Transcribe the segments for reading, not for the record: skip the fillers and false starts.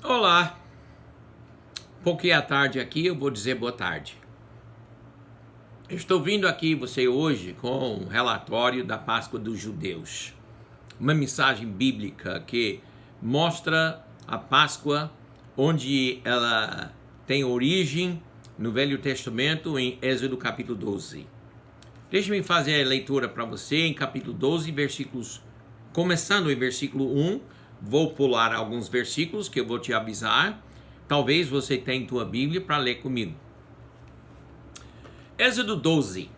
Olá, pouquinho à tarde aqui, eu vou dizer boa tarde. Eu estou vindo aqui você hoje com um relatório da Páscoa dos Judeus. Uma mensagem bíblica que mostra a Páscoa onde ela tem origem no Velho Testamento em Êxodo capítulo 12. Deixe-me fazer a leitura para você em capítulo 12, versículos, começando em versículo 1. Vou pular alguns versículos que eu vou te avisar. Talvez você tenha tua Bíblia para ler comigo. Êxodo 12,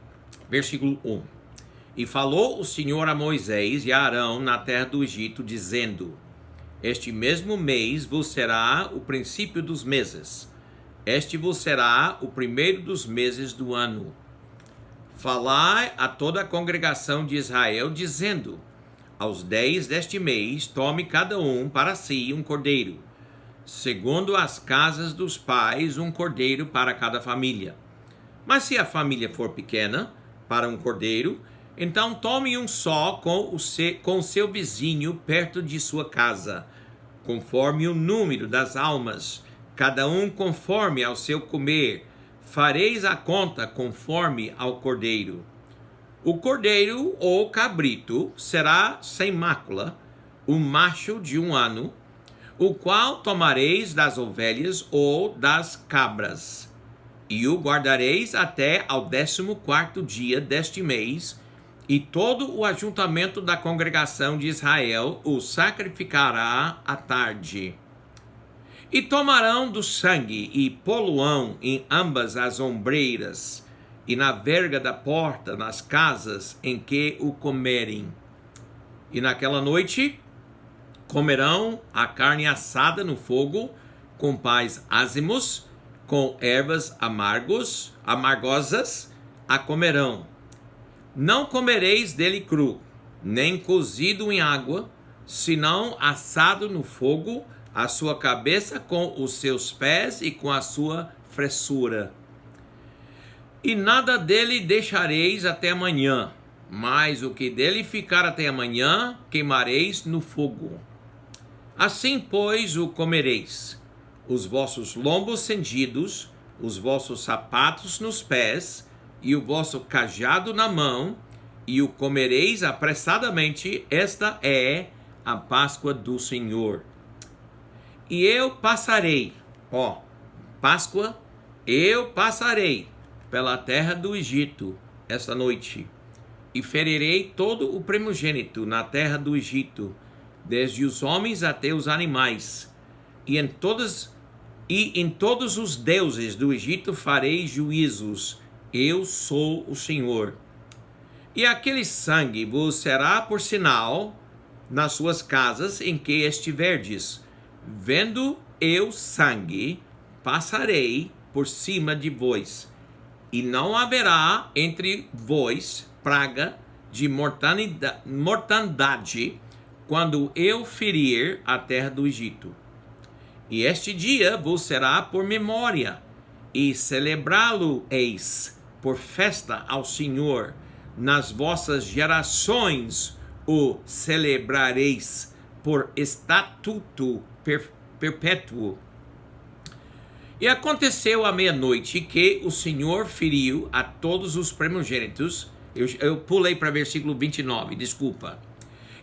versículo 1. E falou o Senhor a Moisés e a Arão na terra do Egito, dizendo: Este mesmo mês vos será o princípio dos meses. Este vos será o primeiro dos meses do ano. Falai a toda a congregação de Israel, dizendo: Aos 10 deste mês, tome cada um para si um cordeiro, segundo as casas dos pais, um cordeiro para cada família. Mas se a família for pequena, para um cordeiro, então tome um só com o seu vizinho perto de sua casa, conforme o número das almas, cada um conforme ao seu comer. Fareis a conta conforme ao cordeiro. O cordeiro ou cabrito será sem mácula, o macho de 1 ano, o qual tomareis das ovelhas ou das cabras, e o guardareis até ao 14º dia deste mês, e todo o ajuntamento da congregação de Israel o sacrificará à tarde. E tomarão do sangue e poluão em ambas as ombreiras, e na verga da porta, nas casas em que o comerem. E naquela noite comerão a carne assada no fogo, com pães ázimos, com ervas amargosas a comerão. Não comereis dele cru, nem cozido em água, senão assado no fogo, a sua cabeça com os seus pés e com a sua fressura. E nada dele deixareis até amanhã, mas o que dele ficar até amanhã, queimareis no fogo. Assim, pois, o comereis: os vossos lombos cingidos, os vossos sapatos nos pés, e o vosso cajado na mão, e o comereis apressadamente. Esta é a Páscoa do Senhor. E eu passarei, Páscoa, eu passarei pela terra do Egito esta noite, e ferirei todo o primogênito na terra do Egito, desde os homens até os animais, e em todos os deuses do Egito farei juízos. Eu sou o Senhor. E aquele sangue vos será por sinal nas suas casas em que estiverdes. Vendo eu sangue, passarei por cima de vós, e não haverá entre vós praga de mortandade, quando eu ferir a terra do Egito. E este dia vos será por memória, e celebrá-lo-eis por festa ao Senhor. Nas vossas gerações o celebrareis por estatuto perpétuo. E aconteceu à meia-noite que o Senhor feriu a todos os primogênitos. Eu pulei para versículo 29, desculpa.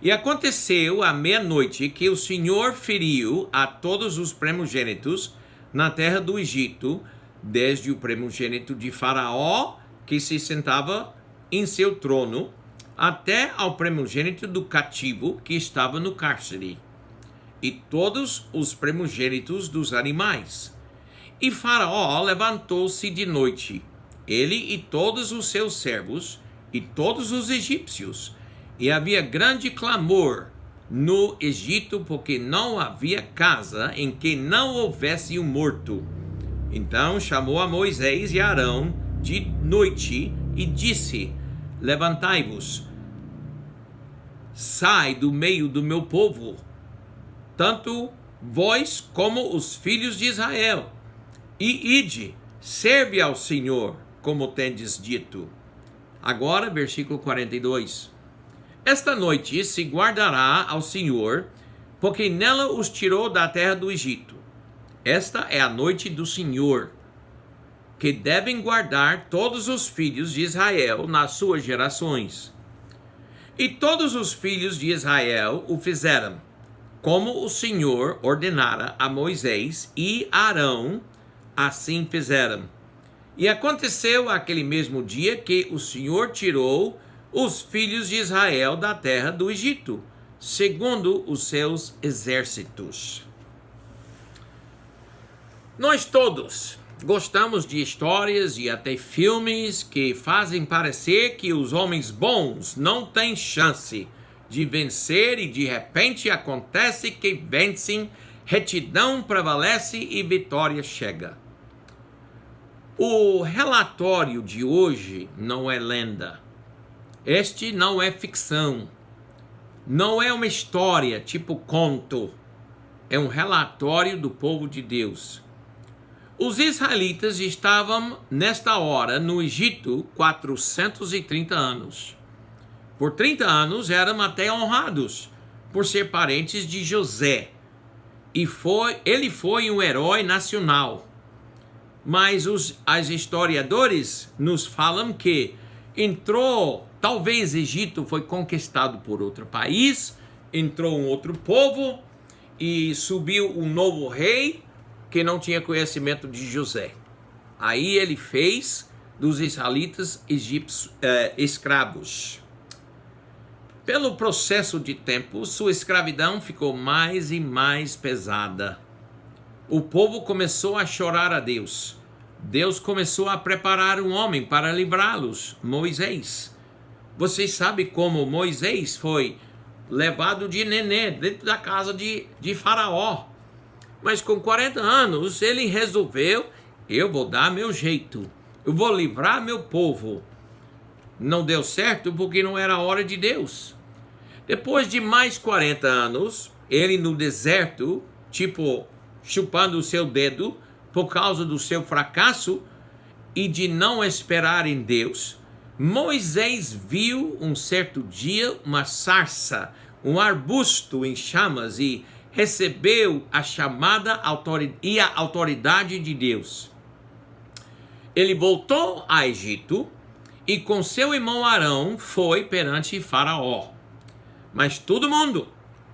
E aconteceu à meia-noite que o Senhor feriu a todos os primogênitos na terra do Egito, desde o primogênito de Faraó, que se sentava em seu trono, até ao primogênito do cativo que estava no cárcere, e todos os primogênitos dos animais. E Faraó levantou-se de noite, ele e todos os seus servos, e todos os egípcios, e havia grande clamor no Egito, porque não havia casa em que não houvesse um morto. Então chamou a Moisés e a Arão de noite e disse: Levantai-vos, sai do meio do meu povo, tanto vós como os filhos de Israel, e ide, serve ao Senhor, como tendes dito. Agora, versículo 42. Esta noite se guardará ao Senhor, porque nela os tirou da terra do Egito. Esta é a noite do Senhor, que devem guardar todos os filhos de Israel nas suas gerações. E todos os filhos de Israel o fizeram, como o Senhor ordenara a Moisés e Arão, assim fizeram. E aconteceu aquele mesmo dia que o Senhor tirou os filhos de Israel da terra do Egito, segundo os seus exércitos. Nós todos gostamos de histórias e até filmes que fazem parecer que os homens bons não têm chance de vencer e de repente acontece que vencem, retidão prevalece e vitória chega. O relatório de hoje não é lenda. Este não é ficção. Não é uma história tipo conto. É um relatório do povo de Deus. Os israelitas estavam, nesta hora, no Egito, 430 anos. Por 30 anos eram até honrados, por ser parentes de José. E ele foi um herói nacional. Mas os historiadores nos falam que talvez Egito foi conquistado por outro país, entrou um outro povo e subiu um novo rei, que não tinha conhecimento de José. Aí ele fez dos israelitas egípcios escravos. Pelo processo de tempo, sua escravidão ficou mais e mais pesada. O povo começou a chorar a Deus. Deus começou a preparar um homem para livrá-los, Moisés. Vocês sabem como Moisés foi levado de nenê dentro da casa de Faraó. Mas com 40 anos, ele resolveu, eu vou dar meu jeito, eu vou livrar meu povo. Não deu certo porque não era a hora de Deus. Depois de mais 40 anos, ele no deserto, chupando o seu dedo, por causa do seu fracasso e de não esperar em Deus, Moisés viu um certo dia uma sarça, um arbusto em chamas e recebeu a chamada e a autoridade de Deus. Ele voltou a Egito e com seu irmão Arão foi perante Faraó. Mas todo mundo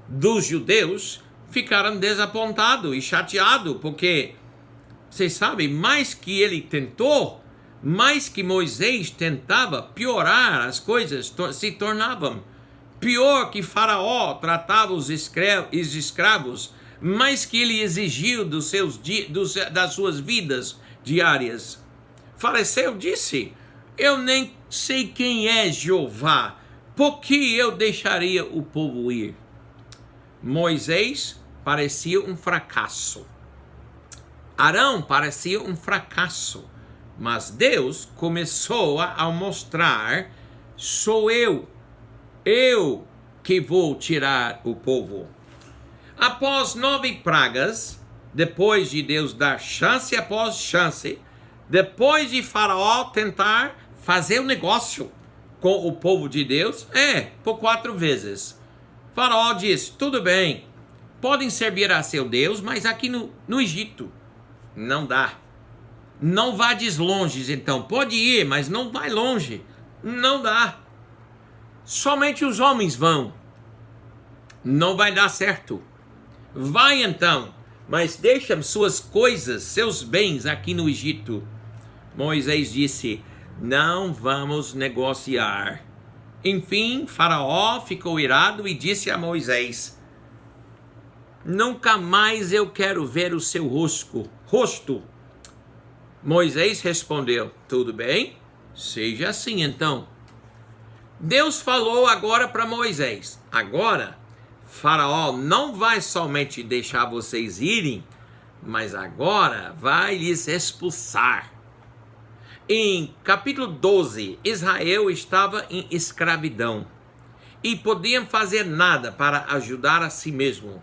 dos judeus ficaram desapontados e chateados, porque, vocês sabem, mais que ele tentou, mais que Moisés tentava piorar, as coisas se tornavam pior que Faraó tratava os escravos, mais que ele exigiu das suas vidas diárias. Fariseu disse, eu nem sei quem é Jeová, por que eu deixaria o povo ir? Moisés parecia um fracasso. Arão parecia um fracasso. Mas Deus começou a mostrar, sou eu que vou tirar o povo. Após 9 pragas, depois de Deus dar chance após chance, depois de Faraó tentar fazer um negócio com o povo de Deus, por 4 vezes. Faraó disse, tudo bem, podem servir a seu Deus, mas aqui no Egito não dá. Não vá longe, então. Pode ir, mas não vai longe. Não dá. Somente os homens vão. Não vai dar certo. Vai então, mas deixa suas coisas, seus bens aqui no Egito. Moisés disse, não vamos negociar. Enfim, Faraó ficou irado e disse a Moisés, nunca mais eu quero ver o seu rosto. Moisés respondeu, tudo bem, seja assim então. Deus falou agora para Moisés, agora Faraó não vai somente deixar vocês irem, mas agora vai lhes expulsar. Em capítulo 12, Israel estava em escravidão e podiam fazer nada para ajudar a si mesmo.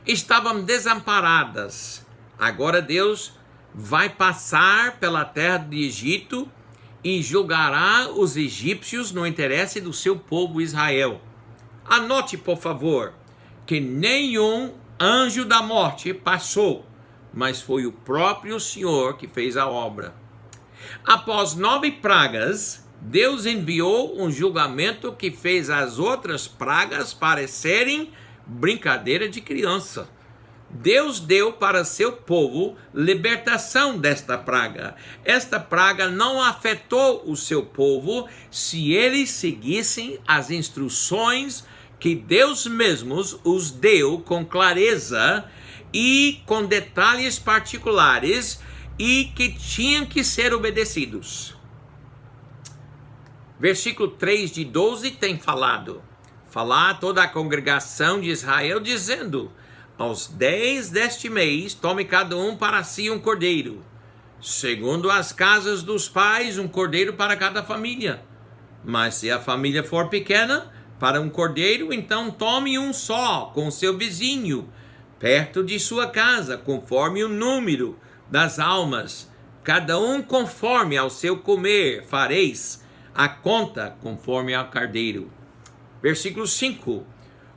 Estavam desamparadas. Agora Deus vai passar pela terra de Egito e julgará os egípcios no interesse do seu povo Israel. Anote, por favor, que nenhum anjo da morte passou mas foi o próprio Senhor que fez a obra. Após 9 pragas, Deus enviou um julgamento que fez as outras pragas parecerem brincadeira de criança. Deus deu para seu povo libertação desta praga. Esta praga não afetou o seu povo se eles seguissem as instruções que Deus mesmo os deu com clareza e com detalhes particulares e que tinham que ser obedecidos. Versículo 3 de 12 tem falado: falar a toda a congregação de Israel, dizendo: aos 10 deste mês, tome cada um para si um cordeiro, segundo as casas dos pais, um cordeiro para cada família. Mas se a família for pequena, para um cordeiro, então tome um só, com seu vizinho, perto de sua casa, conforme o número das almas, cada um conforme ao seu comer, fareis a conta conforme ao carneiro. Versículo 5.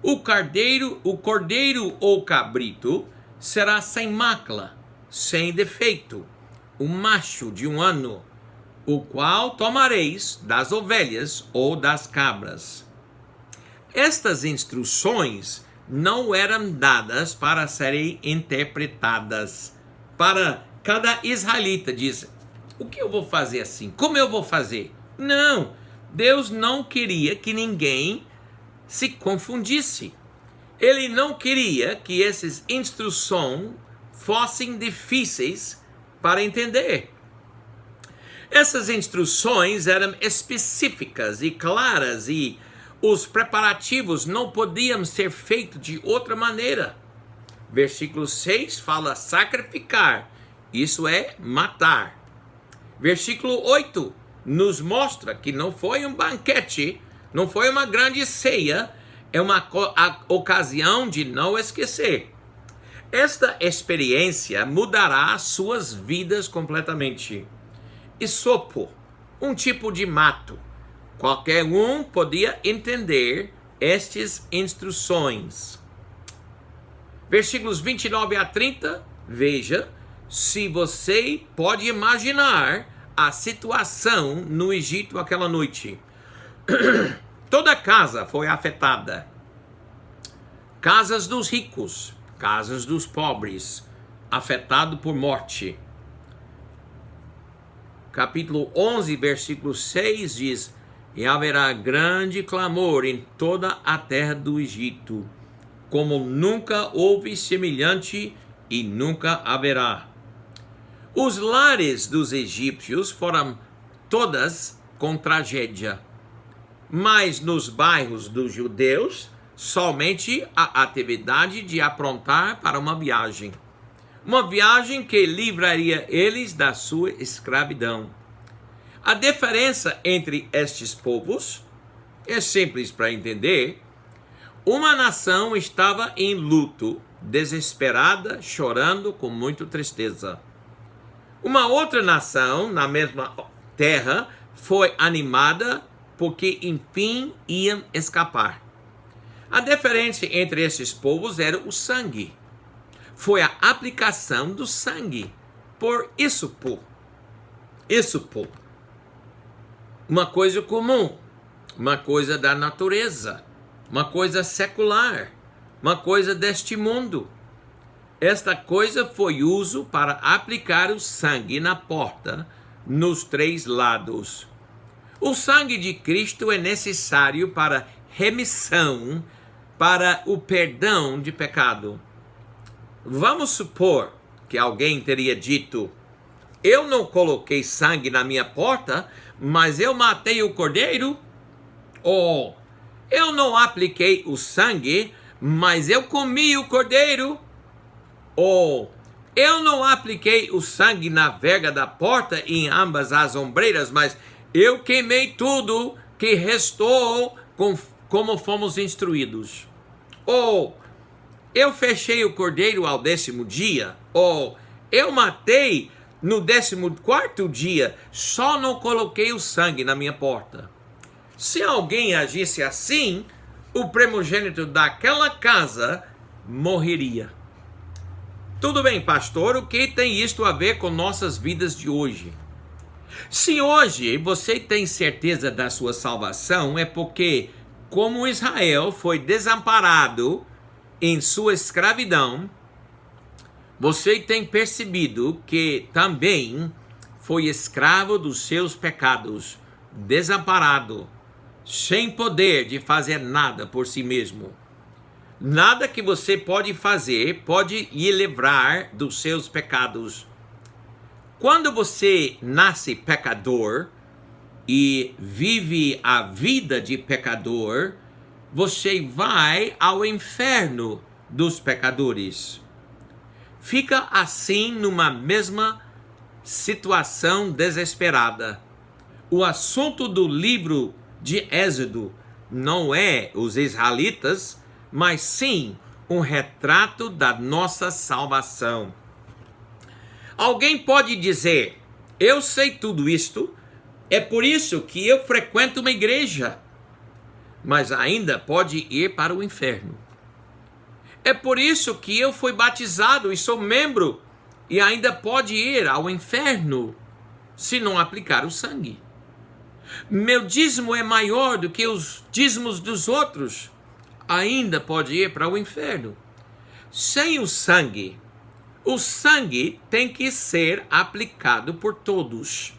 O cordeiro ou cabrito será sem mácula, sem defeito, um macho de 1 ano, o qual tomareis das ovelhas ou das cabras. Estas instruções não eram dadas para serem interpretadas. Para cada israelita diz: o que eu vou fazer assim? Como eu vou fazer? Não, Deus não queria que ninguém se confundisse. Ele não queria que essas instruções fossem difíceis para entender. Essas instruções eram específicas e claras e os preparativos não podiam ser feitos de outra maneira. Versículo 6 fala sacrificar, isso é matar. Versículo 8 nos mostra que não foi um banquete, não foi uma grande ceia, é uma ocasião de não esquecer. Esta experiência mudará suas vidas completamente. Isopo, um tipo de mato. Qualquer um podia entender estas instruções. Versículos 29 a 30, veja se você pode imaginar a situação no Egito aquela noite. Toda casa foi afetada. Casas dos ricos, casas dos pobres, afetado por morte. Capítulo 11, versículo 6 diz: e haverá grande clamor em toda a terra do Egito, como nunca houve semelhante e nunca haverá. Os lares dos egípcios foram todas com tragédia, mas nos bairros dos judeus, somente a atividade de aprontar para uma viagem que livraria eles da sua escravidão. A diferença entre estes povos é simples para entender. Uma nação estava em luto, desesperada, chorando com muita tristeza. Uma outra nação, na mesma terra, foi animada porque enfim iam escapar. A diferença entre esses povos era o sangue. Foi a aplicação do sangue por Isopo. Uma coisa comum, uma coisa da natureza, uma coisa secular, uma coisa deste mundo. Esta coisa foi uso para aplicar o sangue na porta, nos 3 lados. O sangue de Cristo é necessário para remissão, para o perdão de pecado. Vamos supor que alguém teria dito: eu não coloquei sangue na minha porta, mas eu matei o cordeiro. Ou eu não apliquei o sangue, mas eu comi o cordeiro. Ou eu não apliquei o sangue na verga da porta e em ambas as ombreiras, mas eu queimei tudo que restou como fomos instruídos. Ou eu fechei o cordeiro ao 10º dia. Ou eu matei no 14º dia, só não coloquei o sangue na minha porta. Se alguém agisse assim, o primogênito daquela casa morreria. Tudo bem, pastor, o que tem isto a ver com nossas vidas de hoje? Se hoje você tem certeza da sua salvação, é porque, como Israel foi desamparado em sua escravidão, você tem percebido que também foi escravo dos seus pecados, desamparado, sem poder de fazer nada por si mesmo. Nada que você pode fazer pode lhe livrar dos seus pecados. Quando você nasce pecador e vive a vida de pecador, você vai ao inferno dos pecadores. Fica assim numa mesma situação desesperada. O assunto do livro de Êxodo não é os israelitas, mas sim um retrato da nossa salvação. Alguém pode dizer, eu sei tudo isto, é por isso que eu frequento uma igreja, mas ainda pode ir para o inferno. É por isso que eu fui batizado e sou membro, e ainda pode ir ao inferno, se não aplicar o sangue. Meu dízimo é maior do que os dízimos dos outros, ainda pode ir para o inferno. Sem o sangue tem que ser aplicado por todos.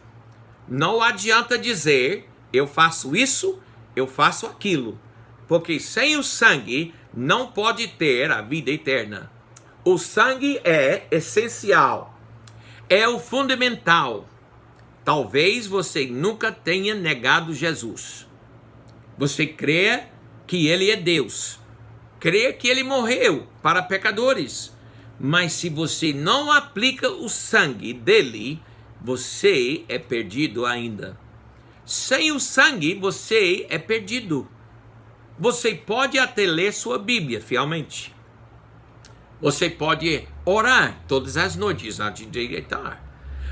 Não adianta dizer, eu faço isso, eu faço aquilo, porque sem o sangue não pode ter a vida eterna. O sangue é essencial, é o fundamental. Talvez você nunca tenha negado Jesus. Você crê que ele é Deus, crê que ele morreu para pecadores, mas se você não aplica o sangue dele, você é perdido ainda. Sem o sangue, você é perdido. Você pode até ler sua Bíblia fielmente. Você pode orar todas as noites antes de deitar.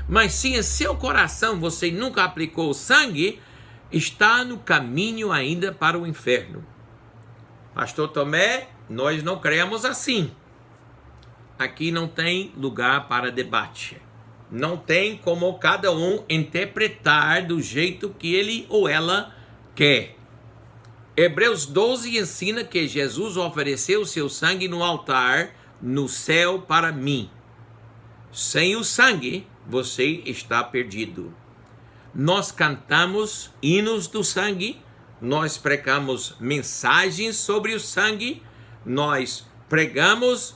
Mas se em seu coração você nunca aplicou o sangue, está no caminho ainda para o inferno. Pastor Tomé, nós não cremos assim. Aqui não tem lugar para debate. Não tem como cada um interpretar do jeito que ele ou ela quer. Hebreus 12 ensina que Jesus ofereceu seu sangue no altar no céu para mim. Sem o sangue, você está perdido. Nós cantamos hinos do sangue, nós pregamos mensagens sobre o sangue, nós pregamos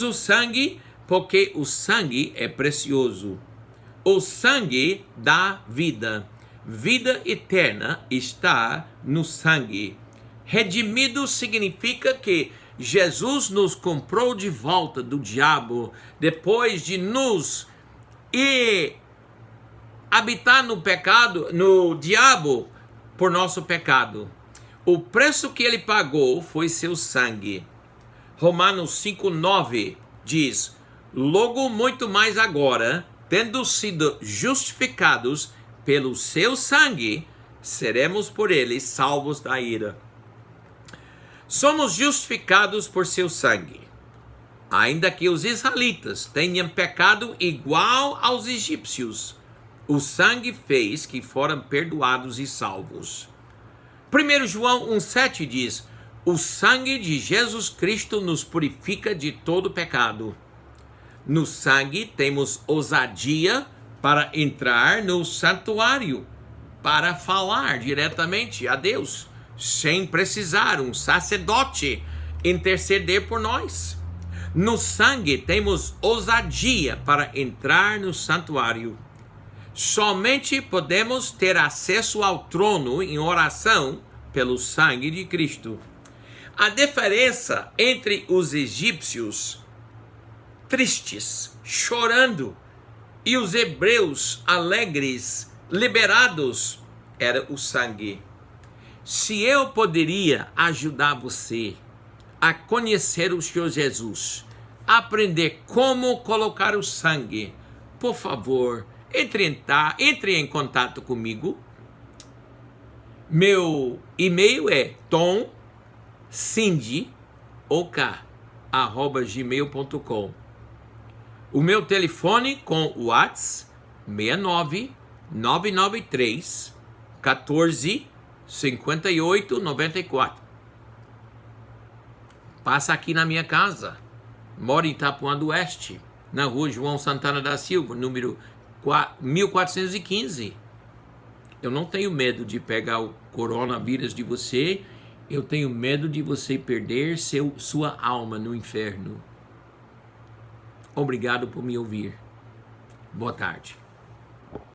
o sangue porque o sangue é precioso. O sangue dá vida. Vida eterna está no sangue. Redimido significa que Jesus nos comprou de volta do diabo depois de nos habitar no pecado, no diabo, por nosso pecado. O preço que ele pagou foi seu sangue. Romanos 5:9 diz: logo muito mais agora, tendo sido justificados pelo seu sangue, seremos por ele salvos da ira. Somos justificados por seu sangue. Ainda que os israelitas tenham pecado igual aos egípcios, o sangue fez que foram perdoados e salvos. 1 João 1,7 diz: o sangue de Jesus Cristo nos purifica de todo pecado. No sangue temos ousadia para entrar no santuário, para falar diretamente a Deus, sem precisar um sacerdote interceder por nós. No sangue temos ousadia para entrar no santuário. Somente podemos ter acesso ao trono em oração pelo sangue de Cristo. A diferença entre os egípcios tristes, chorando, e os hebreus alegres, liberados, era o sangue. Se eu poderia ajudar você a conhecer o Senhor Jesus, aprender como colocar o sangue, por favor, entre em contato comigo. Meu e-mail é tomcindy.ok gmail.com. O meu telefone com o WhatsApp 69 993 14 58 94. Passa aqui na minha casa. Moro em Itapuã do Oeste, na rua João Santana da Silva, número 1415. Eu não tenho medo de pegar o coronavírus de você. Eu tenho medo de você perder sua alma no inferno. Obrigado por me ouvir. Boa tarde.